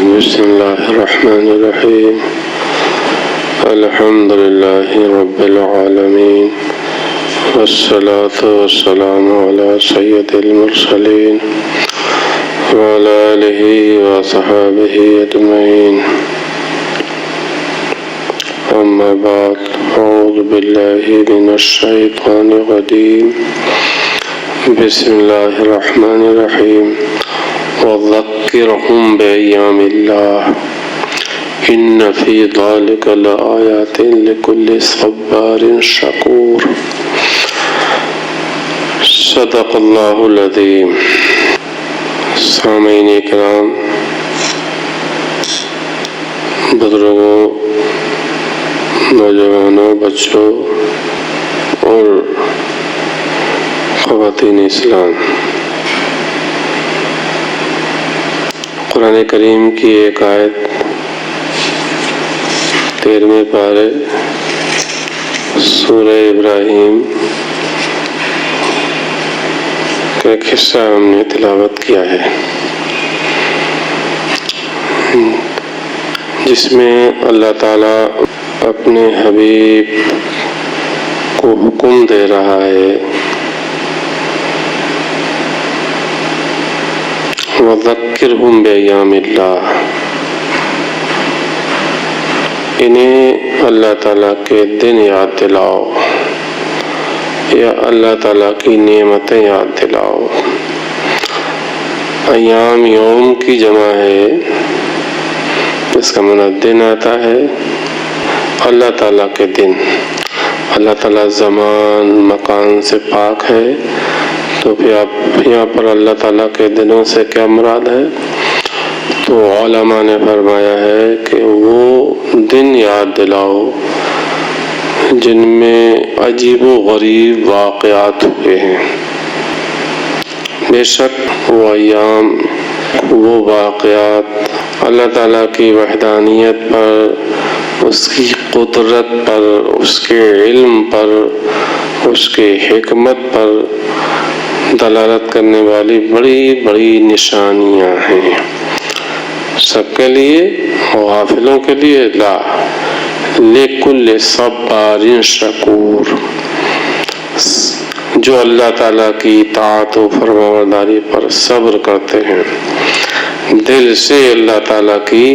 بسم الله الرحمن الرحيم الحمد لله رب العالمين والصلاة والسلام على سيد المرسلين وعلى آله وصحابه أجمعين أما بعد أعوذ بالله من الشيطان الرجيم بسم الله الرحمن الرحيم وذكرهم بأيام الله إن في ذلك لآيات لكل صبار شكور صدق اللہ العظیم۔ سامعین کرام، بزرگوں، نوجوانوں، بچوں اور خواتین اسلام، قرآن کریم کی ایک آیت 13ویں پارے سورہ ابراہیم کا ایک حصہ ہم نے تلاوت کیا ہے، جس میں اللہ تعالیٰ اپنے حبیب کو حکم دے رہا ہے وَذَكِّرْهُمْ بِأَيَّامِ اللَّهِ، انہیں اللہ تعالیٰ کے دن یاد دلاؤ یا اللہ تعالیٰ کی نعمتیں یاد دلاؤ۔ ایام یوم کی جمع ہے، اس کا معنی دن آتا ہے۔ اللہ تعالیٰ کے دن، اللہ تعالیٰ زمان مکان سے پاک ہے، تو پھر یہاں پر اللہ تعالیٰ کے دنوں سے کیا مراد ہے؟ تو علماء نے فرمایا ہے کہ وہ دن یاد دلاؤ جن میں عجیب و غریب واقعات ہوئے ہیں۔ بے شک وہ ایام، وہ واقعات اللہ تعالیٰ کی وحدانیت پر، اس کی قدرت پر، اس کے علم پر، اس کے حکمت پر دلالت کرنے والی بڑی بڑی نشانیاں ہیں، سب کے لیے، غافلوں کے لیے لا، لِكُلِّ صَبَّارٍ شَكُورٍ، جو اللہ تعالیٰ کی اطاعت و فرمانبرداری پر صبر کرتے ہیں، دل سے اللہ تعالیٰ کی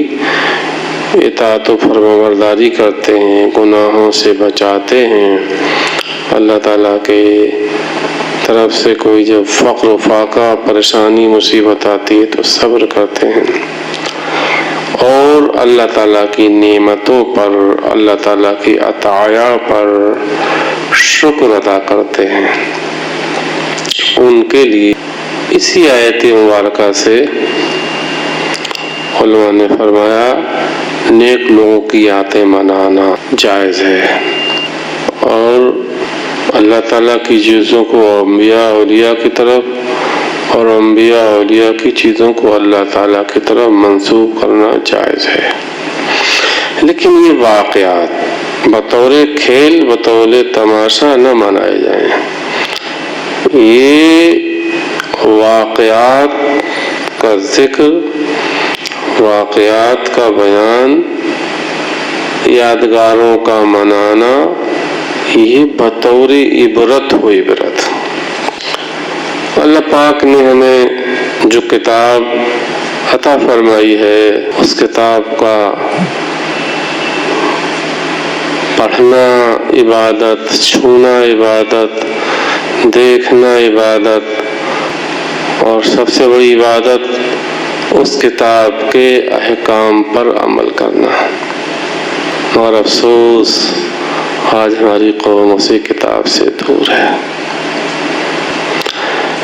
اطاعت و فرمانبرداری کرتے ہیں، گناہوں سے بچاتے ہیں، اللہ تعالیٰ کے طرف سے کوئی جب فقر و فاقہ، پریشانی، مصیبت آتی ہے تو صبر کرتے ہیں، اور اللہ تعالیٰ کی نعمتوں پر، اللہ تعالیٰ کی عطایا پر شکر ادا کرتے ہیں۔ ان کے لیے اسی آیت مبارکہ سے علماء نے فرمایا نیک لوگوں کی یادیں منانا جائز ہے، اور اللہ تعالیٰ کی چیزوں کو انبیاء اولیاء کی طرف اور انبیاء اولیاء کی چیزوں کو اللہ تعالیٰ کی طرف منسوب کرنا جائز ہے، لیکن یہ واقعات بطور کھیل، بطور تماشا نہ منائے جائیں۔ یہ واقعات کا ذکر، واقعات کا بیان، یادگاروں کا منانا، یہ بطور عبرت ہو عبرت۔ اللہ پاک نے ہمیں جو کتاب عطا فرمائی ہے، اس کتاب کا پڑھنا عبادت، چھونا عبادت، دیکھنا عبادت، اور سب سے بڑی عبادت اس کتاب کے احکام پر عمل کرنا۔ اور افسوس آج ہماری قوم اسی کتاب سے دور ہے۔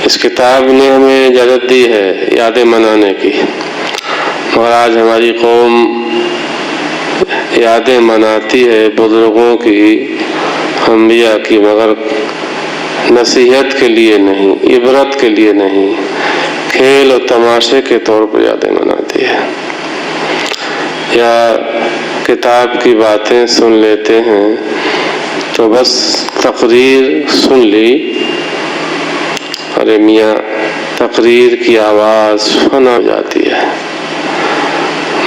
اس کتاب نے ہمیں اجازت دی ہے یادیں منانے کی، مگر آج ہماری قوم یادیں مناتی ہے بزرگوں کی، انبیاء کی، مگر نصیحت کے لیے نہیں، عبرت کے لیے نہیں، کھیل اور تماشے کے طور پر یادیں مناتی ہے۔ یا کتاب کی باتیں سن لیتے ہیں تو بس تقریر سن لی، ارے میاں تقریر کی آواز فنا ہو جاتی ہے،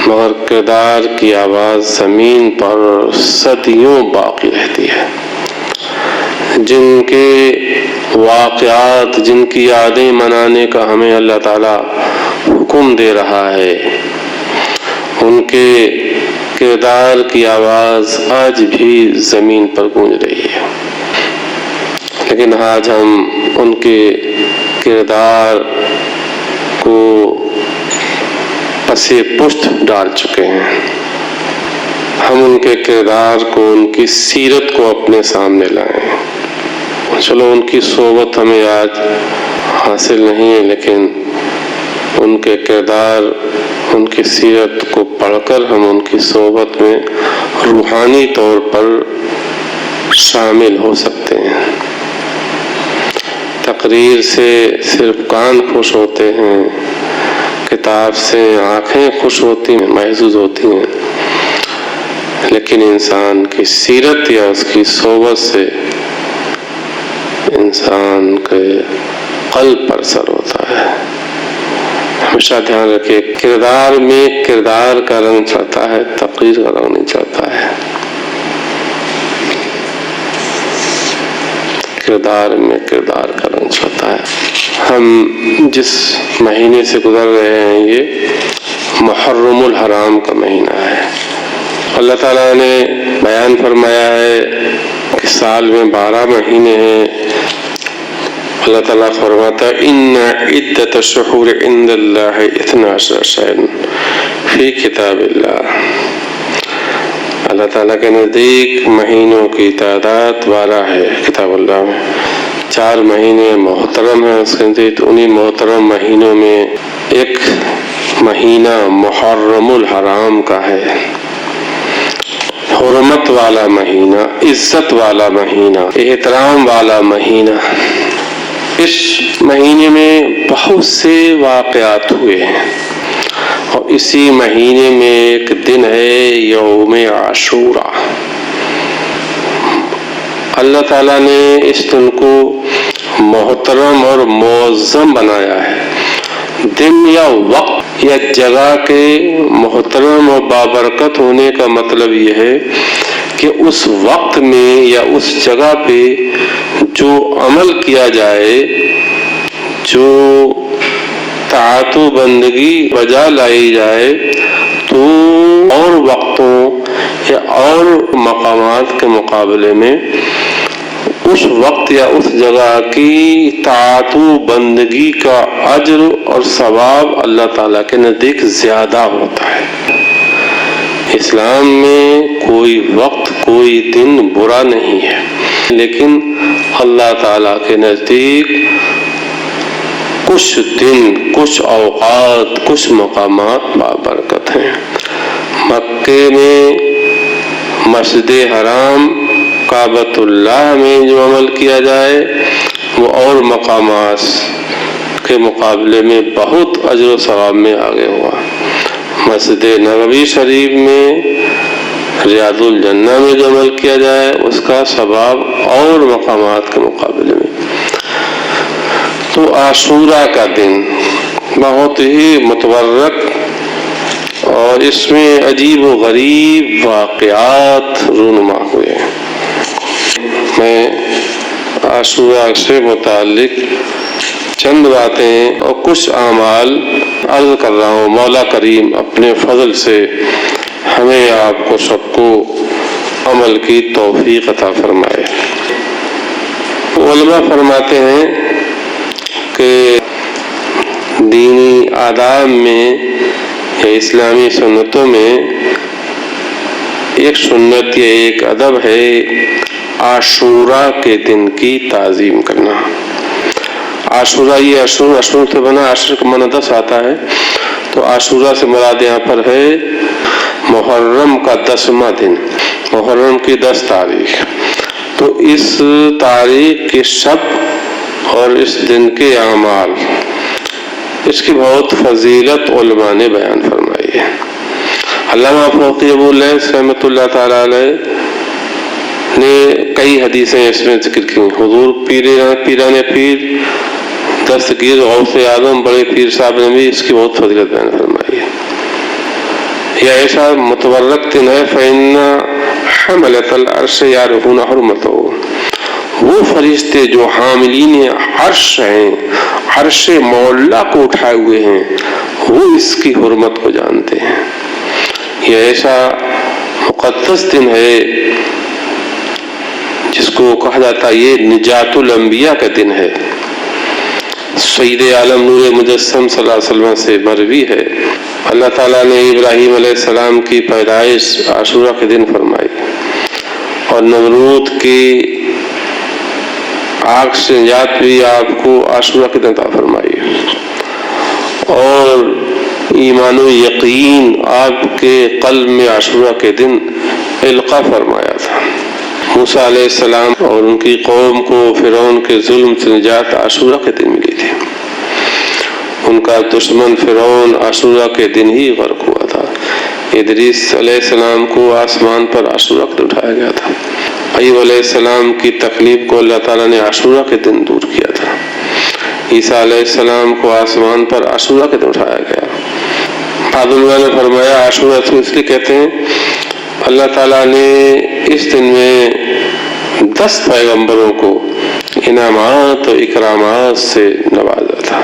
مگر کردار کی آواز زمین پر صدیوں باقی رہتی ہے. جن کے واقعات، جن کی یادیں منانے کا ہمیں اللہ تعالیٰ حکم دے رہا ہے، ان کے کردار کی آواز آج بھی زمین پر گونج رہی ہے. لیکن آج ہم ان کے کردار کو پس پشت ڈال چکے ہیں. ہم ان کے کردار کو، ان کی سیرت کو اپنے سامنے لائیں. چلو ان کی صحبت ہمیں آج حاصل نہیں ہے، لیکن ان کے کردار، ان کی سیرت کو پڑھ کر ہم ان کی صحبت میں روحانی طور پر شامل ہو سکتے ہیں. تقریر سے صرف کان خوش ہوتے ہیں، کتاب سے آنکھیں خوش ہوتی ہیں، محظوظ ہوتی ہیں، لیکن انسان کی سیرت یا اس کی صحبت سے انسان کے قلب پر اثر ہوتا ہے. ہمیشہ دھیان رکھے، کردار میں کردار کا رنگ چڑھتا ہے، تقریر کا رنگ نہیں چڑھتا ہے. کردار میں کردار کا رنگ چڑھتا ہے. ہم جس مہینے سے گزر رہے ہیں یہ محرم الحرام کا مہینہ ہے. اللہ تعالیٰ نے بیان فرمایا ہے کہ سال میں 12 مہینے ہیں. اللہ تعالیٰ فرماتا ہے ان عدت الشہور عند اللہ 12 شہرا فی کتاب اللہ. اللہ تعالیٰ کے نزدیک مہینوں کی تعداد 12 ہے کتاب اللہ میں. 4 مہینے محترم ہیں اس کے نزدیک. انہی محترم مہینوں میں ایک مہینہ محرم الحرام کا ہے، حرمت والا مہینہ، عزت والا مہینہ، احترام والا مہینہ. اس مہینے میں بہت سے واقعات ہوئے ہیں، اور اسی مہینے میں ایک دن ہے یوم عاشورہ. اللہ تعالیٰ نے اس دن کو محترم اور معظم بنایا ہے. دن یا وقت یا جگہ کے محترم اور بابرکت ہونے کا مطلب یہ ہے کہ اس وقت میں یا اس جگہ پہ جو عمل کیا جائے، جو طاعت و بندگی بجا لائی جائے، تو اور وقتوں یا اور مقامات کے مقابلے میں اس وقت یا اس جگہ کی طاعت و بندگی کا اجر اور ثواب اللہ تعالیٰ کے نزدیک زیادہ ہوتا ہے. اسلام میں کوئی وقت، کوئی دن برا نہیں ہے، لیکن اللہ تعالیٰ کے نزدیک کچھ دن، کچھ اوقات، کچھ مقامات بابرکت ہیں. مکے میں مسجد حرام، کعبۃ اللہ میں جو عمل کیا جائے وہ اور مقامات کے مقابلے میں بہت اجر و ثواب میں آگے ہوا. مسجد نبوی شریف میں، ریاض الجنہ میں جو عمل کیا جائے اس کا ثواب اور مقامات کے مقابلے میں. تو عاشورہ کا دن بہت ہی متبرک، اور اس میں عجیب و غریب واقعات رونما ہوئے. میں عاشورہ سے متعلق چند باتیں اور کچھ اعمال عرض کر رہا ہوں. مولا کریم اپنے فضل سے ہمیں، آپ کو، سب کو عمل کی توفیق عطا فرمائے. علماء فرماتے ہیں کہ دینی آداب میں یا اسلامی سنتوں میں ایک سنت یا ایک ادب ہے عاشورہ کے دن کی تعظیم کرنا. عاشورہ، یہ اشور سے بنا، عشر کا معنی 10 آتا ہے، تو عاشورہ سے مراد یہاں پر ہے محرم کا 10واں دن، محرم کی 10 تاریخ. تو اس تاریخ کی شب اور اس دن کے اعمال، اس کی بہت فضیلت علماء نے بیان فرمائی ہے. علامہ فوقی ابو لیث رحمۃ اللہ تعالیٰ علیہ نے کئی حدیثیں اس میں ذکر کی. حضور پیران پیر دستگیر غوث اعظم بڑے پیر صاحب نے بھی اس کی بہت فضیلت بیان فرمائی ہے. یہ ایسا متبرک دن ہے فإن حملۃ العرش یعرفون حرمتہ، وہ فرشتے جو حاملین عرش ہیں، عرش مولا کو اٹھائے ہوئے ہیں، وہ اس کی حرمت کو جانتے ہیں۔ یہ ایسا مقدس دن ہے جس کو کہا جاتا ہے یہ نجات الانبیاء کا دن ہے۔ سید عالم نور مجسم صلی اللہ علیہ وسلم سے مروی ہے، اللہ تعالیٰ نے ابراہیم علیہ السلام کی پیدائش عاشورہ کے دن فرمائی، اور نمرود کی آگ سے نجات بھی آپ کو عاشورہ کے دن عطا فرمائی، اور ایمان و یقین آپ کے قلب میں عاشورہ کے دن القاء فرمایا تھا۔ موسیٰ علیہ السلام اور ان کی قوم کو فرعون کے ظلم سے نجات عاشورہ کے دن ملی تھی۔ ان کا دشمن فرعون عاشورہ کے دن ہی غرق ہوا تھا۔ ادریس علیہ السلام کو آسمان پر عاشورہ کے دن اٹھایا گیا تھا۔ ایوب علیہ السلام کی تکلیف کو اللہ تعالیٰ نے عاشورہ کے دن دور کیا تھا۔ عیسیٰ علیہ السلام کو آسمان پر عاشورہ کے دن اٹھایا گیا۔ بعض علماء نے فرمایا عاشورہ کو اس لیے کہتے ہیں اللہ تعالیٰ نے اس دن میں 10 پیغمبروں کو انعامات و اکرامات سے نوازا تھا۔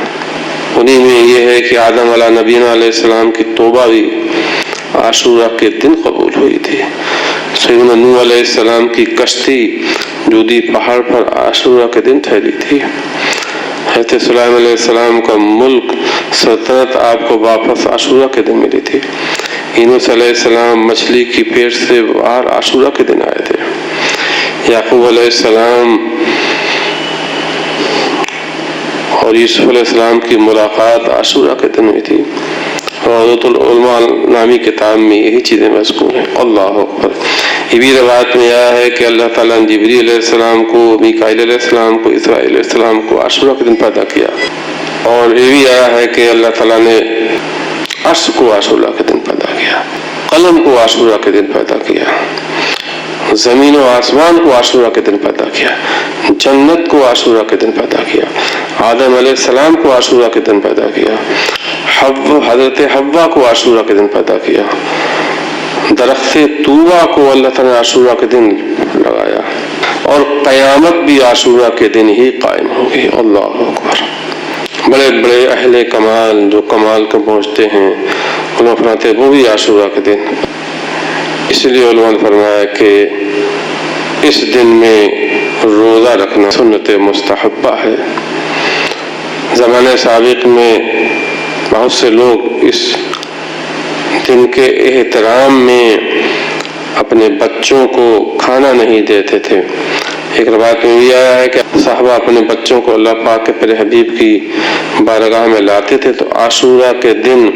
انہی میں یہ ہے کہ آدم علیہ نبینا علیہ السلام کی توبہ بھی عاشورہ کے دن قبول ہوئی تھی۔ سیدنا نوح علیہ السلام کی کشتی جودی پہاڑ پر عاشورہ کے دن ٹھہری تھی۔ حضرت سلیمان علیہ السلام کا ملک سلطنت آپ کو واپس عاشورہ کے دن ملی تھی۔ یونس علیہ السلام مچھلی کی پیٹ سے باہر عاشورہ کے دن آئے تھے۔ یعقوب علیہ السلام اور یوسف علیہ السلام کی ملاقات عاشورہ کے دن ہوئی تھی۔ روضۃ العلماء نامی کتاب میں یہی چیزیں مذکور ہیں۔ اللہ اکبر۔ یہ بھی روایت میں آیا ہے کہ اللہ تعالیٰ نے جبریل علیہ السلام کو، میکائیل علیہ السلام کو، اسرائیل علیہ السلام کو عاشورہ کے دن پیدا کیا، اور یہ بھی آیا ہے کہ اللہ تعالیٰ نے عرش کو عاشورہ کے دن پیدا کیا، قلم کو عاشورہ کے دن پیدا کیا، زمین و آسمان کو عاشورہ کے دن پیدا کیا، جنت کو عاشورہ کے دن پیدا کیا، آدم علیہ السلام کو عاشورہ کے دن پیدا کیا، حضرت حوا کو عاشورہ کے دن پیدا کیا، درخت طوبہ کو اللہ تعالیٰ نے عاشورہ کے دن لگایا، اور قیامت بھی عاشورہ کے دن ہی قائم ہوگی۔ اللہ اکبر۔ بڑے بڑے اہل کمال جو کمال کو پہنچتے ہیں انہوں فرماتے ہیں وہ بھی عاشورہ کے دن۔ اس لیے علماء نے فرمایا کہ اس دن میں روزہ رکھنا سنت مستحبہ ہے۔ زمانے سابق میں بہت سے لوگ اس دن کے احترام میں اپنے بچوں کو کھانا نہیں دیتے تھے۔ ایک روایت میں بھی آیا ہے کہ صحابہ اپنے بچوں کو اللہ پاک کے پیارے حبیب کی بارگاہ میں لاتے تھے تو عاشورہ کے دن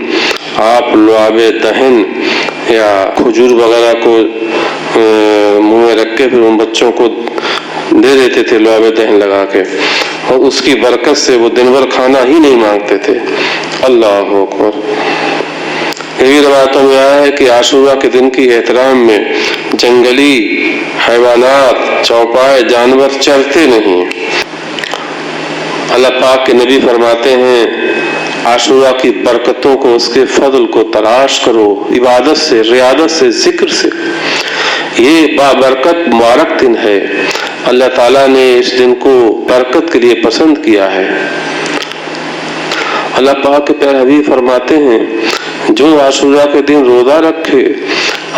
آپ لعاب دہن یا کھجور وغیرہ کو منہ میں رکھ کے پھر ان بچوں کو دے دیتے تھے لعاب دہن لگا کے، اور اس کی برکت سے وہ دن بھر کھانا ہی نہیں مانگتے تھے۔ اللہ اکبر۔ یہ بھی روایتوں میں آیا ہے کہ عاشورہ کے دن کی احترام میں جنگلی حیوانات، چوپائے جانور چرتے نہیں۔ اللہ پاک کے نبی فرماتے ہیں عاشورہ کی برکتوں کو، اس کے فضل کو تلاش کرو عبادت سے، ریاضت سے، ذکر سے۔ یہ بابرکت مبارک دن ہے، اللہ تعالیٰ نے اس دن کو برکت کے لیے پسند کیا ہے۔ اللہ پاک کے پیارے حبیب فرماتے ہیں جو عاشورہ کے دن روزہ رکھے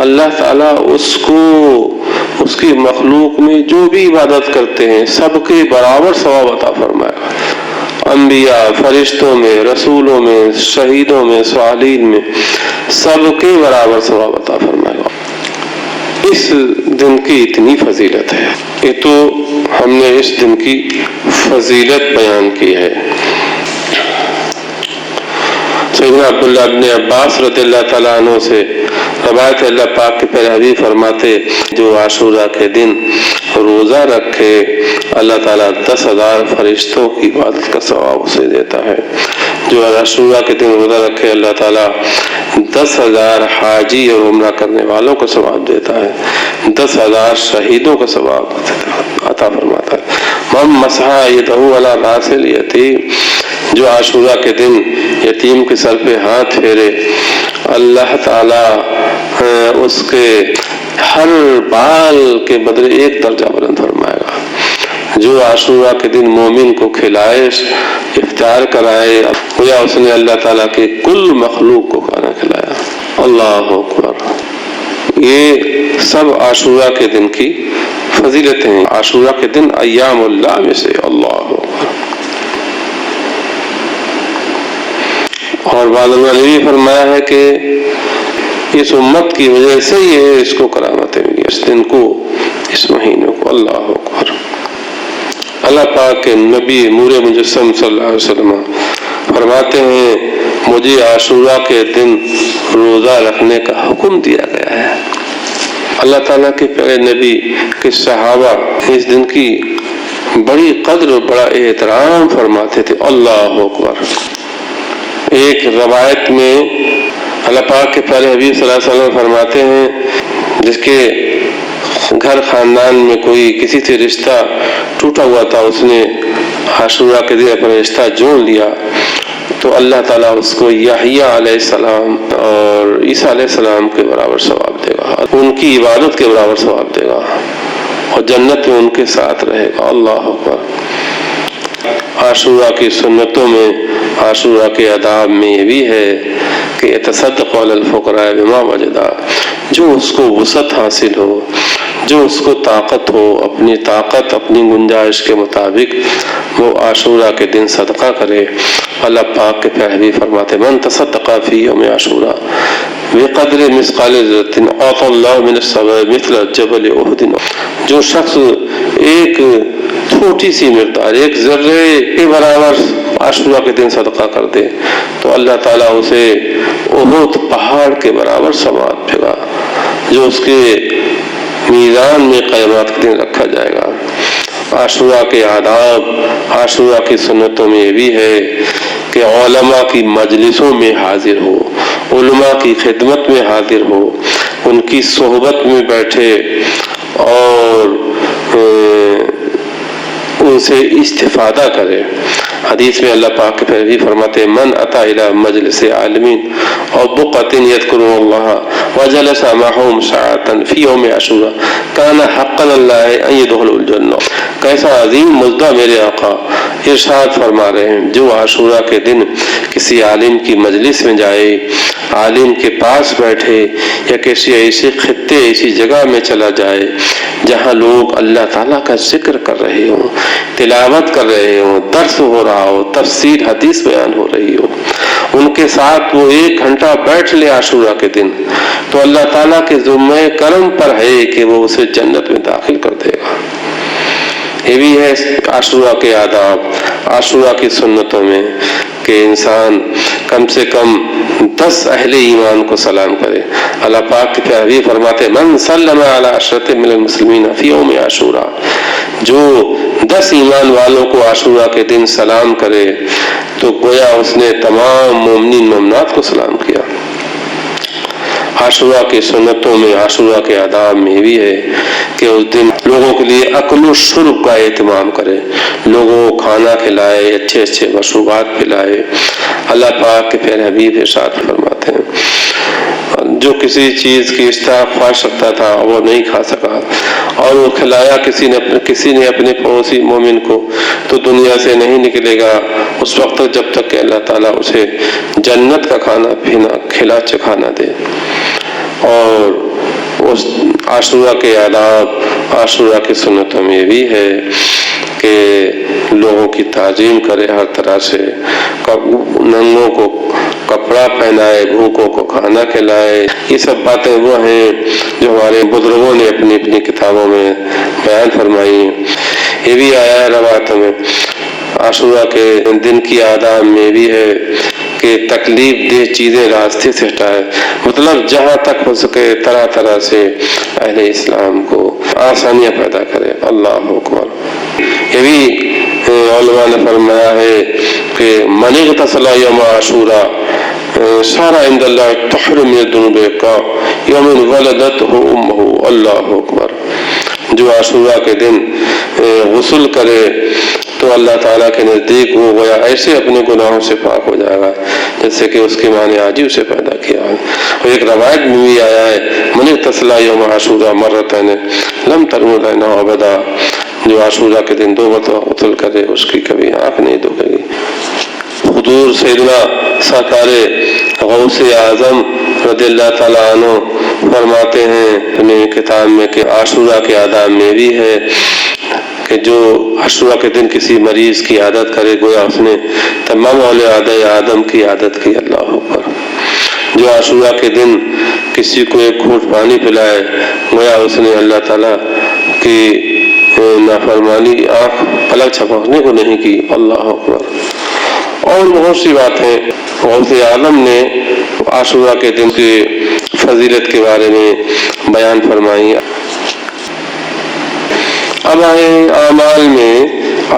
اللہ تعالیٰ اس کو اس کی مخلوق میں جو بھی عبادت کرتے ہیں سب کے برابر ثواب عطا فرمائے گا۔ انبیاء، فرشتوں میں، رسولوں میں، شہیدوں میں، صالحین میں، سب کے برابر ثواب عطا فرمائے گا۔ اس دن کی اتنی فضیلت ہے، یہ تو ہم نے اس دن کی فضیلت بیان کی ہے۔ سیدنا عبداللہ بن عباس رضی اللہ تعالیٰ عنہ سے روایت اللہ پاک کے پیارے حبیب فرماتے جو عاشورہ کے دن روزہ رکھے اللہ تعالیٰ 10,000 فرشتوں کی عبادت کا ثواب اسے دیتا ہے۔ جو عاشورہ کے دن روزہ رکھے اللہ تعالیٰ 10,000 حاجی اور عمرہ کرنے والوں کو ثواب دیتا ہے، 10,000 شہیدوں کا ثواب عطا فرماتا ہے۔ من مسح یدہ علی راس الیتیم، جو عاشورہ کے دن یتیم کے سر پہ ہاتھ پھیرے اللہ تعالی اس کے ہر بال کے بدلے ایک درجہ بلند فرمائے گا۔ جو عاشورہ کے دن مومن کو کھلائے، افطار کرائے، گویا اس نے اللہ تعالیٰ کے کل مخلوق کو کھانا کھلایا۔ اللہ اکبر۔ یہ سب عاشورہ کے دن کی فضیلتیں ہیں۔ عاشورہ کے دن ایام اللہ میں سے، اللہ اکبر۔ اور بعض علماء نے بھی فرمایا ہے کہ اس امت کی وجہ سے یہ اس کو کرامتیں ملی، اس دن کو، اس مہینے کو۔ اللہ اکبر۔ اللہ پاک کے نبی نور مجسم صلی اللہ علیہ وسلم فرماتے ہیں مجھے عاشورہ کے دن روزہ رکھنے کا حکم دیا گیا ہے۔ اللہ تعالیٰ کے پیارے نبی کے صحابہ اس دن کی بڑی قدر اور بڑا احترام فرماتے تھے۔ اللہ اکبر۔ ایک روایت میں اللہ پاک کے پیارے حبیب صلی اللہ علیہ وسلم فرماتے ہیں جس کے گھر خاندان میں کوئی کسی سے رشتہ ٹوٹا ہوا تھا، اس نے عاشورہ کے دن اپنا رشتہ جوڑ لیا تو اللہ تعالیٰ اس کو یحییٰ علیہ السلام اور عیسیٰ علیہ السلام کے برابر ثواب دے گا، ان کی عبادت کے برابر ثواب دے گا اور جنت میں ان کے ساتھ رہے گا۔ اللہ اکبر۔ عاشورہ کی سنتوں میں، عاشورہ کے آداب میں یہ بھی ہے کہ يتصدق علی الفقراء بما وجد، جو اس کو وسعت حاصل ہو، جو اس کو طاقت ہو، اپنی طاقت اپنی گنجائش کے مطابق وہ عاشورہ کے دن صدقہ کرے۔ اللہ پاک کے پیارے حبیب فرماتے من تصدق فی یوم عاشورہ بقدر مثقال ذرۃ اعطى اللہ من الثواب مثل جبل احد، جو شخص ایک چھوٹی سی مقدار، ایک ذرے کے برابر عاشورہ کے دن صدقہ کر دے تو اللہ تعالیٰ اسے احد پہاڑ کے برابر ثواب دے گا، جو اس کے میزان میں قیامت کے دن رکھا جائے گا۔ عاشورہ کے آداب، عاشورہ کی سنتوں میں یہ بھی ہے کہ علماء کی مجلسوں میں حاضر ہو، علماء کی خدمت میں حاضر ہو، ان کی صحبت میں بیٹھے اور ان سے استفادہ کرے۔ حدیث میں اللہ پاک کے پیارے فرماتے ہیں من اتی الی مجلس عالم او بقعۃ یذکرون اللہ وجلس معهم ساعۃ فی یوم عاشورہ کان حقا اللہ ان يدخل الجنہ۔ کیسا عظیم مجدہ میرے آقا ارشاد فرما رہے ہیں، جو عاشورہ کے دن کسی عالم کی مجلس میں جائے، عالم کے پاس بیٹھے یا کسی ایسے خطے ایسی جگہ میں چلا جائے جہاں لوگ اللہ تعالیٰ کا ذکر کر رہے ہوں، تلاوت کر رہے ہوں، درس ہو رہا ہو، تفسیر حدیث بیان ہو رہی ہو، ان کے ساتھ وہ 1 گھنٹہ بیٹھ لے عاشورہ کے دن تو اللہ تعالیٰ کے ذمہ کرم پر ہے کہ وہ اسے جنت میں داخل کر دے گا۔ یہ بھی ہے عاشورہ کے آداب، عاشورہ کی سنتوں میں کہ انسان کم سے کم 10 اہل ایمان کو سلام کرے۔ اللہ پاک کے پیارے حبیب فرماتے من سلم علی عشرۃ من المسلمین فی یوم عاشورہ، جو 10 ایمان والوں کو عاشورہ کے دن سلام کرے تو گویا اس نے تمام مومنین مومنات کو سلام کیا۔ عاشورہ کی سنتوں میں، عاشورہ کے آداب میں بھی ہے کہ اس دن لوگوں کے لیے اکل و شرب کا اہتمام کرے، لوگوں کو کھانا کھلائے، اچھے اچھے مشروبات پلائے۔ اللہ پاک کے پیارے حبیب ارشاد فرماتے ہیں جو کسی چیز کی اشتہا خواہش رکھتا تھا وہ نہیں کھا سکا اور وہ کھلایا کسی نے اپنے پڑوسی مومن کو تو دنیا سے نہیں نکلے گا اس وقت جب تک کہ اللہ تعالیٰ اسے جنت کا کھانا پینا کھلا چکھانا دے۔ اور اس عاشورہ کے آداب، عاشورہ کی سنتوں میں بھی ہے کہ لوگوں کی تعظیم کرے ہر طرح سے، ننگوں کو کپڑا پہنائے، بھوکوں کو کھانا کھلائے۔ یہ سب باتیں وہ ہیں جو ہمارے بزرگوں نے اپنی اپنی کتابوں میں بیان فرمائی۔ یہ بھی آیا ہے روایتوں میں۔ عاشورہ کے دن کی آداب میں بھی ہے کہ تکلیف دہ چیزیں راستے سے ہٹائے، مطلب جہاں تک ہو سکے طرح طرح سے اہل اسلام کو آسانیاں پیدا کرے۔ اللہ اکبر۔ یہ بھی علماء نے فرمایا ہے کہ من اغتسل یوم عاشورہ صار عند اللہ طہر من الذنوب کا یوم ولدتہ امہ۔ اللہ اکبر۔ جو عاشورہ کے دن غسل کرے تو اللہ تعالیٰ کے نزدیک وہ گویا ایسے اپنے گناہوں سے پاک ہو جائے گا جیسے کہ اس کی ماں نے آج ہی اسے پیدا کیا ہے۔ اور ایک روایت میں بھی آیا ہے من اغتسل یوم عاشوراء مرتین لم ترمد عینہ ابدا، جو عاشورہ کے دن 2 مرتبہ غسل کرے اس کی کبھی آنکھ نہیں دکھے گی۔ حضور سیدنا سرکار غوث اعظم رضی اللہ تعالیٰ عنہ فرماتے ہیں اپنے کتاب میں کہ عاشورہ کے آداب میں بھی ہے کہ جو عاشورہ کے دن کسی مریض کی عادت کرے گویا اس نے تمام اولاد آدم کی عادت کی۔ اللہ اکبر۔ جو عاشورہ کے دن کسی کو ایک گھونٹ پانی پلائے گویا اس نے اللہ تعالیٰ کی نافرمانی آنکھ پلک چھپکنے کو نہیں کی۔ اللہ اکبر۔ اور بہت سی باتیں غوث اعظم نے عاشورہ کے دن کی فضیلت کے بارے میں بیان فرمائی۔ اب آئے اعمال میں،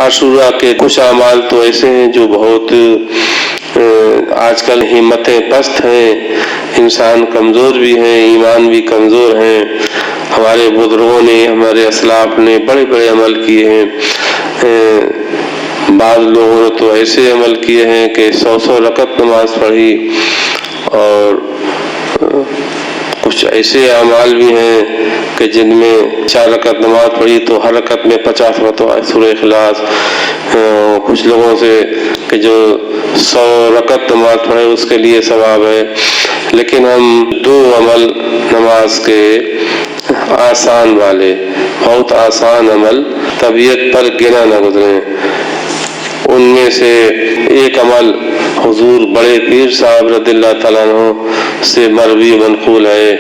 عاشورہ کے کچھ اعمال تو ایسے ہیں جو بہت آج کل ہمتیں پست ہیں، انسان کمزور بھی ہیں، ایمان بھی کمزور ہیں۔ ہمارے بزرگوں نے، ہمارے اسلاف نے بڑے بڑے عمل کیے ہیں۔ بعض لوگوں نے تو ایسے عمل کیے ہیں کہ 100 رکعت نماز پڑھی، اور کچھ ایسے اعمال بھی ہیں کہ جن میں 4 رکعت نماز پڑھی تو ہر رکعت میں 50 مرتبہ سورہ اخلاص۔ کچھ لوگوں سے کہ جو 100 رکعت نماز پڑھے اس کے لیے ثواب ہے۔ لیکن ہم 2 عمل نماز کے آسان والے، بہت آسان عمل، طبیعت پر گنا نہ گزریں، ان میں سے ایک عمل حضور بڑے پیر صاحب رضی اللہ تعالیٰ عنہ سے مروی منقول ہے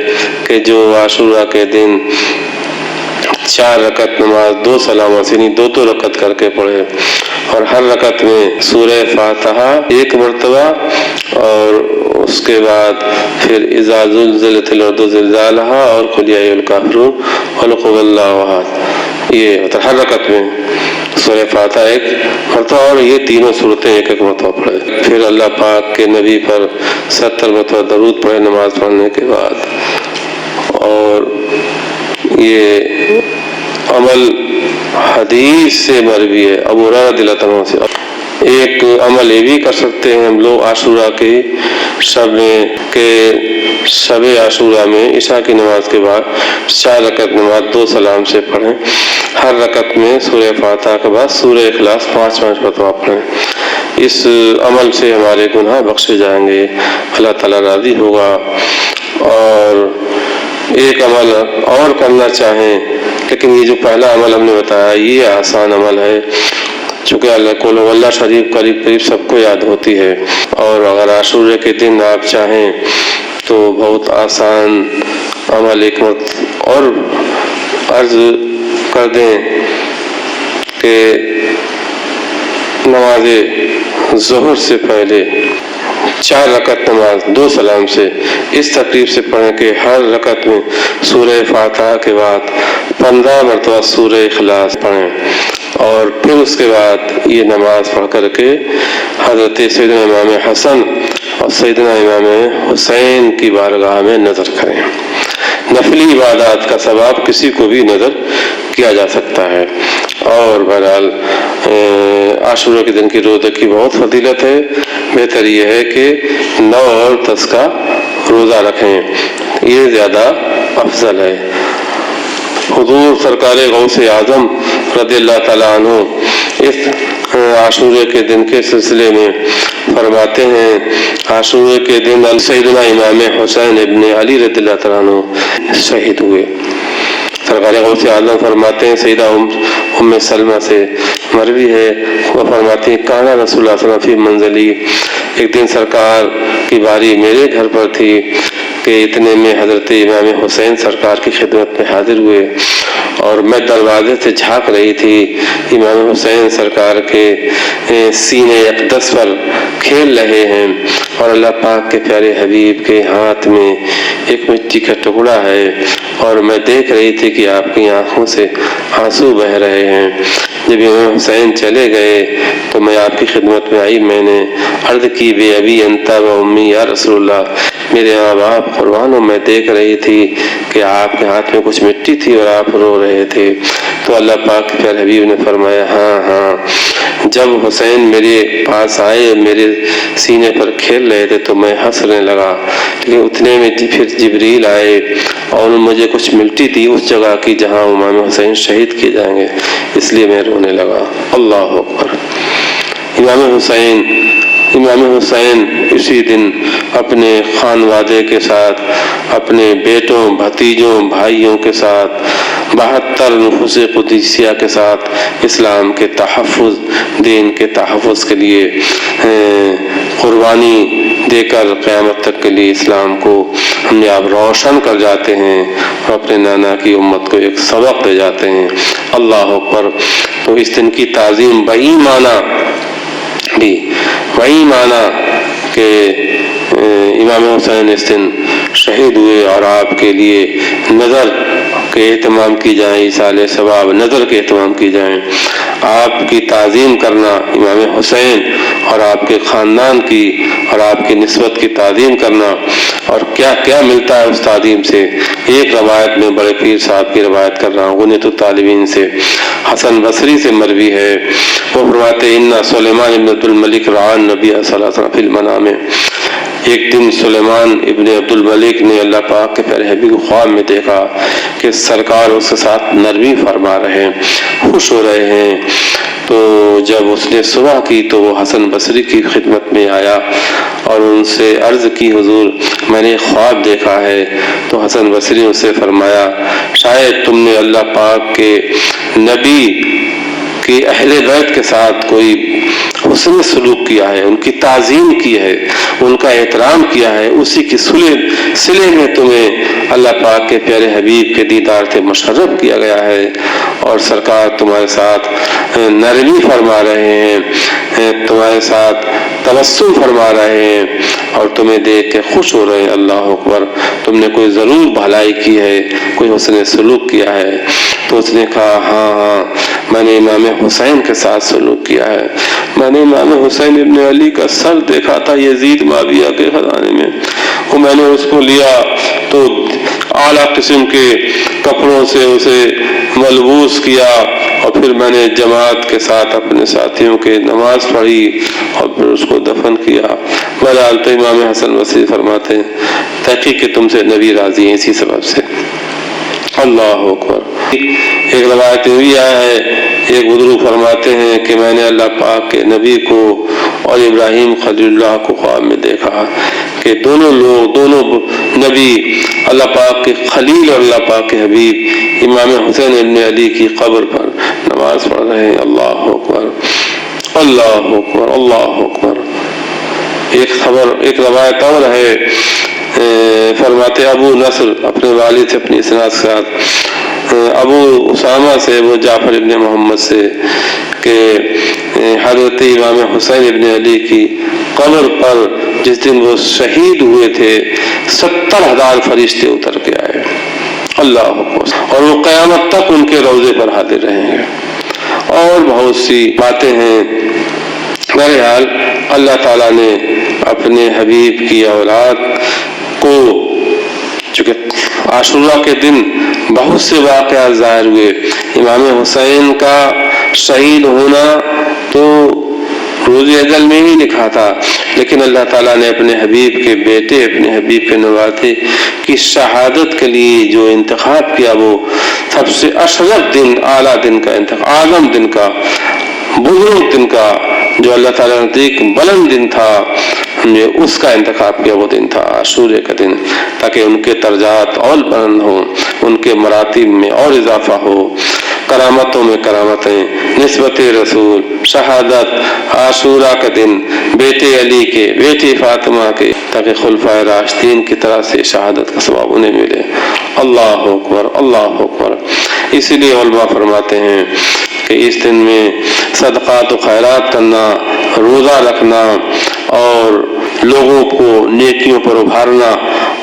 کہ جو عاشورہ کے دن 4 رکعت نماز 2 سلامت یعنی 2 رکعت کر کے پڑھے، اور ہر رکعت میں سورہ فاتحہ 1 مرتبہ، اور اس کے بعد پھر اذا زلزلت الارض زلزالہا اور قل یا ایھا الکافرون قل هو اللہ احد، یہ ہر رکعت میں سورہ فاتحہ 1 مرتبہ، اور یہ تینوں صورتیں 1 مرتبہ پڑھے۔ پھر اللہ پاک کے نبی پر 70 مرتبہ درود پڑھے نماز پڑھنے کے بعد۔ اور یہ عمل حدیث سے مروی ہے ابو ہریرہ رضی اللہ عنہ سے۔ ایک عمل یہ بھی کر سکتے ہیں ہم لوگ عاشورہ کے شب عاشورہ میں عشاء کی نماز کے بعد 4 رکعت نماز 2 سلام سے پڑھیں، ہر رکعت میں سورہ فاتحہ کے بعد سورہ اخلاص 5 مرتبہ پڑھیں۔ اس عمل سے ہمارے گناہ بخشے جائیں گے، اللہ تعالیٰ راضی ہوگا۔ اور ایک عمل اور کرنا چاہیں، لیکن یہ جو پہلا عمل ہم نے بتایا یہ آسان عمل ہے، چونکہ اللہ شریف قریب قریب سب کو یاد ہوتی ہے۔ اور اگر عاشورہ کے دن آپ چاہیں تو بہت آسان عمل ایک اور عرض کر دیں کہ نماز ظہر سے پہلے 4 رکعت نماز 2 سلام سے اس ترتیب سے پڑھیں کہ ہر رکعت میں سورہ فاتحہ کے بعد 15 مرتبہ سورہ اخلاص پڑھیں، اور پھر اس کے بعد یہ نماز پڑھ کر کے حضرت سیدنا امام حسن اور سیدنا امام حسین کی بارگاہ میں نظر کریں۔ نفلی عبادات کا ثواب کسی کو بھی نظر کیا جا سکتا ہے۔ اور بہرحال عاشورہ کے دن کی روزے کی بہت فضیلت ہے، بہتر یہ ہے کہ 9 اور 10 کا روزہ رکھیں، یہ زیادہ افضل ہے۔ حضور سرکار غوث اعظم رضی اللہ تعالیٰ عنہ اس عاشورہ کے دن کے سلسلے میں فرماتے ہیں، عاشورہ کے دن سیدنا امام حسین ابن علی رضی اللہ تعالیٰ عنہ شہید ہوئے۔ سرکار غوث اعظم فرماتے ہیں، سیدہ ام سلمہ سے مروی ہے، وہ فرماتی ہیں کانا رسول اللہ صلی اللہ علیہ وسلم فی منزلی، ایک دن سرکار کی باری میرے گھر پر تھی کہ اتنے میں حضرت امام حسین سرکار کی خدمت میں حاضر ہوئے، اور میں دروازے سے جھانک رہی تھی، امام حسین سرکار کے سینے اقدس پر کھیل رہے ہیں، اور اللہ پاک کے پیارے حبیب کے ہاتھ میں ایک مٹی کا ٹکڑا ہے، اور میں دیکھ رہی تھی کہ آپ کی آنکھوں سے آنسو بہ رہے ہیں۔ جب امام حسین چلے گئے تو میں آپ کی خدمت میں آئی، میں نے عرض کی بے ابی انت و امی یا رسول اللہ، میرے ماں باپ قربان ہو، میں دیکھ رہی تھی کہ آپ کے ہاتھ میں کچھ مٹی تھی اور آپ رو رہے تھے۔ تو اللہ پاک کے پیارے حبیب نے فرمایا ہاں جب حسین میرے پاس آئے میرے سینے پر کھیل رہے تھے تو میں ہنسنے لگا، لیکن اتنے میں پھر جبریل آئے اور مجھے کچھ ملٹی تھی اس جگہ کی جہاں امام حسین شہید کیے جائیں گے، اس لیے میں رونے لگا۔ اللہ اکبر۔ امام حسین اسی دن اپنے خانوادے کے ساتھ، اپنے بیٹوں، بھتیجوں، بھائیوں کے ساتھ، 72 نفوس قدسیہ کے ساتھ اسلام کے تحفظ، دین کے تحفظ کے لیے قربانی دے کر قیامت تک کے لیے اسلام کو ہم آپ روشن کر جاتے ہیں اور اپنے نانا کی امت کو ایک سبق دے جاتے ہیں۔ اللہ اکبر۔ تو اس دن کی تعظیم وہی معنی کہ امام حسین اس دن شہید ہوئے اور آپ کے لیے نظر کے اہتمام کی جائیں، ایصال ثواب نظر کے اہتمام کی جائیں، آپ کی تعظیم کرنا امام حسین اور آپ کے خاندان کی اور آپ کی نسبت کی تعظیم کرنا، اور کیا کیا ملتا ہے اس تعظیم سے۔ ایک روایت میں بڑے پیر صاحب کی روایت کر رہا ہوں، غنیۃ الطالبین سے، حسن بصری سے مروی ہے، وہ فرماتے ہیں ان سلیمان ابن عبد الملک رعا النبی صلی اللہ علیہ وسلم فی المنام۔ ایک دن سلیمان ابن عبد الملک نے اللہ پاک کے پیارے حبیب کو خواب میں دیکھا کہ سرکار اس کے ساتھ نرمی فرما رہے ہیں، خوش ہو رہے ہیں۔ تو جب اس نے صبح کی تو وہ حسن بصری کی خدمت میں آیا اور ان سے عرض کی حضور میں نے خواب دیکھا ہے۔ تو حسن بصری نے اسے فرمایا شاید تم نے اللہ پاک کے نبی کی اہل بیت کے ساتھ کوئی حسن سلوک کیا ہے، ان کی تعظیم کی ہے، ان کا احترام کیا ہے، اسی کی صلے میں تمہیں اللہ پاک کے پیارے حبیب کے دیدار سے مشرف کیا گیا ہے، اور سرکار تمہارے ساتھ نرمی فرما رہے ہیں، تمہارے ساتھ تبسم فرما رہے ہیں اور تمہیں دیکھ کے خوش ہو رہے ہیں۔ اللہ اکبر۔ تم نے کوئی ضرور بھلائی کی ہے، کوئی حسن سلوک کیا ہے۔ تو اس نے کہا ہاں میں نے امام حسین کے ساتھ سلوک کیا ہے، میں نے امام حسین ابن علی کا سر دیکھا تھا یزید معاویہ کے خزانے میں، وہ میں نے اس کو لیا تو اعلیٰ قسم کے کپڑوں سے اسے ملبوس کیا اور پھر میں نے جماعت کے ساتھ اپنے ساتھیوں کے نماز پڑھی اور پھر اس کو دفن کیا۔ بہرحال تو امام حسن بصری فرماتے ہیں تحقیق کہ تم سے نبی راضی ہیں اسی سبب سے۔ اللہ اکبر۔ ایک روایت میں بھی آیا ہے، ایک بزرگ فرماتے ہیں کہ میں نے اللہ پاک کے نبی کو اور ابراہیم خلیل اللہ کو خواب میں دیکھا کہ دونوں نبی اللہ پاک کے خلیل اور اللہ پاک کے حبیب امام حسین ابن علی کی قبر پر نماز پڑھ رہے ہیں۔ اللہ اکبر، اللہ اکبر، اللہ اکبر۔ ایک روایت اور ہے، فرماتے ابو نصر اپنے والد سے اپنی اسناد کے ساتھ، ابو اسامہ سے وہ جعفر ابن محمد سے کہ حضرت امام حسین ابن علی کی قبر پر جس دن وہ شہید ہوئے تھے 70,000 فرشتے اتر کے آئے۔ اللہ اکبر۔ اور وہ قیامت تک ان کے روضے پر حاضر رہیں گے۔ اور بہت سی باتیں ہیں۔ بہرحال اللہ تعالیٰ نے اپنے حبیب کی اولاد کو، چونکہ عاشوراء کے دن بہت سے واقعات ظاہر ہوئے، امام حسین کا شہید ہونا تو روز اجل میں ہی لکھا تھا، لیکن اللہ تعالیٰ نے اپنے حبیب کے بیٹے، اپنے حبیب کے نواسے کی شہادت کے لیے جو انتخاب کیا وہ سب سے اشرف دن، اعلیٰ دن کا انتخاب، اعظم دن کا، بزرگ دن کا، جو اللہ تعالیٰ نے ایک بلند دن تھا، نے اس کا انتخاب کیا، وہ دن تھا عاشورے کا دن، تاکہ ان کے درجات اور بلند ہوں، ان کے مراتب میں اور اضافہ ہو، کرامتوں میں کرامتیں، نسبت رسول، شہادت، عاشورہ کا دن، بیٹے علی کے، بیٹی فاطمہ کے، تاکہ خلفائے راشدین کی طرح سے شہادت کا ثواب انہیں ملے۔ اللہ اکبر، اللہ اکبر۔ اسی لیے علماء فرماتے ہیں کہ اس دن میں صدقات و خیرات کرنا، روزہ رکھنا اور لوگوں کو نیکیوں پر ابھارنا،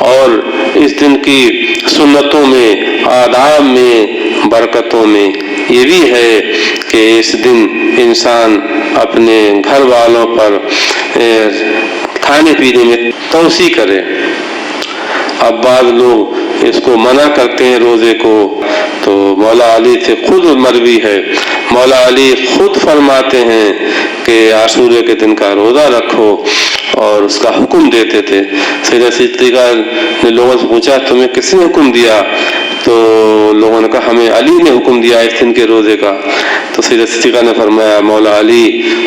اور اس دن کی سنتوں میں، آداب میں، برکتوں میں یہ بھی ہے کہ اس دن انسان اپنے گھر والوں پر کھانے پینے میں توسیع کرے۔ اب بعض لوگ اس کو منع کرتے ہیں روزے کو، تو مولا علی سے خود مروی ہے، مولا علی خود فرماتے ہیں کہ عاشورے کے دن کا روزہ رکھو اور اس کا حکم دیتے تھے۔ سیدہ صدیقہ نے لوگوں سے پوچھا تمہیں کس نے حکم دیا؟ تو لوگوں نے کہا ہمیں علی نے حکم دیا اس دن کے روزے کا۔ تو سیدہ صدیقہ نے فرمایا مولا علی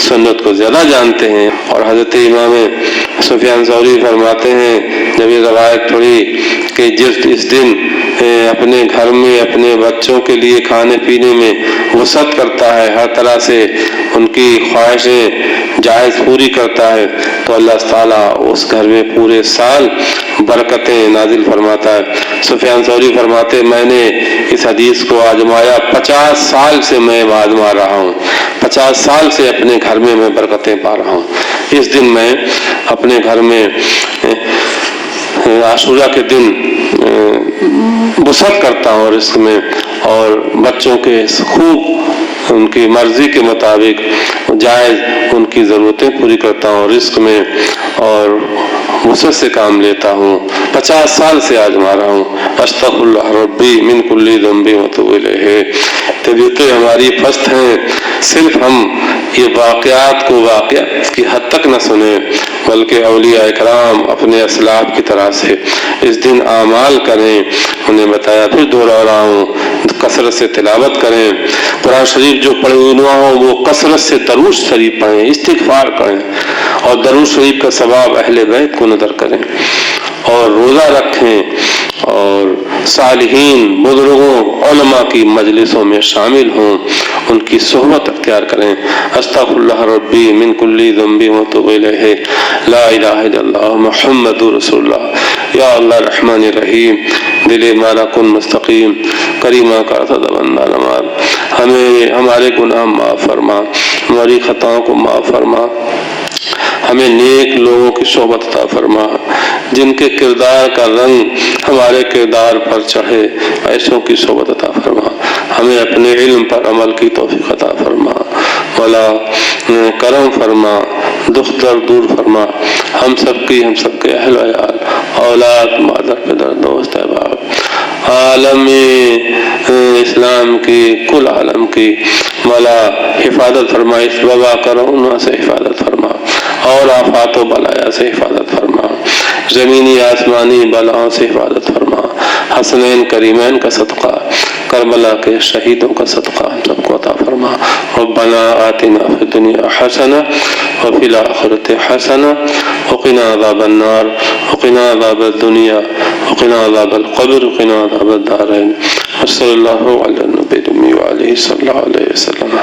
سنت کو زیادہ جانتے ہیں۔ اور حضرت امام سفیان ثوری فرماتے ہیں جب یہ روایت پڑھی کہ اس دن اپنے گھر میں اپنے بچوں کے لیے کھانے پینے میں وسعت کرتا ہے، ہر طرح سے ان کی خواہشیں جائز پوری کرتا ہے، تو اللہ تعالیٰ اس گھر میں پورے سال برکتیں نازل فرماتا ہے۔ سفیان ثوری فرماتے میں نے اس حدیث کو آزمایا، 50 سال سے میں آزما رہا ہوں، 50 سال سے اپنے گھر میں برکتیں پا رہا ہوں۔ اس دن میں اپنے گھر میں عاشورہ کے دن وسعت کرتا ہوں رزق میں، اور بچوں کے خوب ان کی مرضی کے مطابق جائز ان کی ضرورتیں پوری کرتا ہوں رزق میں، اور وسعت سے کام لیتا ہوں۔ 50 سال سے آزما رہا ہوں۔ استغفر اللہ ربی من کل ذنب واتوب الیہ۔ طبیعتیں ہماری پست ہیں، صرف ہم یہ واقعات کو واقعات کی حد تک نہ سنیں، بلکہ اولیاء اکرام اپنے اسلاف کی طرح سے اس دن اعمال کریں۔ انہیں بتایا، پھر دوہرا رہا ہوں، کثرت سے تلاوت کریں، قرآن شریف جو پڑھے ہوئے نہ ہوں وہ کثرت سے درود شریف پڑھیں، استغفار کریں، اور درود شریف کا ثواب اہل بیت کو نظر کریں، اور روزہ رکھیں، اور صالحین بزرگوں علماء کی مجلسوں میں شامل ہوں، ان کی صحبت اختیار کریں۔ استغفر اللہ ربی من کل ذنب واتوب الیہ، لا الہ الا اللہ محمد رسول اللہ۔ یا اللہ رحمان رحیم، دل مانا کن مستقیم، کریمہ کا بندہ نماز، ہمیں ہمارے گناہ معاف فرما، ہماری خطاؤں کو معاف فرما، ہمیں نیک لوگوں کی صحبت عطا فرما، جن کے کردار کا رنگ ہمارے کردار پر چڑھے، ایسوں کی صحبت عطا فرما، ہمیں اپنے علم پر عمل کی توفیق عطا فرما، مولا کرم فرما، دکھ درد دور فرما، ہم سب کے اہل و عیال، اولاد، مادر پدر، دوست احباب، عالم اسلام کی، کل عالم کی مولا حفاظت فرما، اس وبا کرونا سے حفاظت فرما، اور آفات و بلایا سے حفاظت فرما، زمینی آسمانی بلاؤں سے حفاظت فرما، حسنین کریمین کا صدقہ، کربلا کے شہیدوں کا صدقہ ہم سب کو عطا فرما۔ ربنا آتنا فی الدنیا حسنہ وفی الآخرۃ حسنہ وقنا عذاب النار وقنا عذاب الدنیا وقنا عذاب القبر وقنا عذاب الدارین۔ صلی اللہ علی النبی وعلیہ صلی اللہ علیہ وسلم۔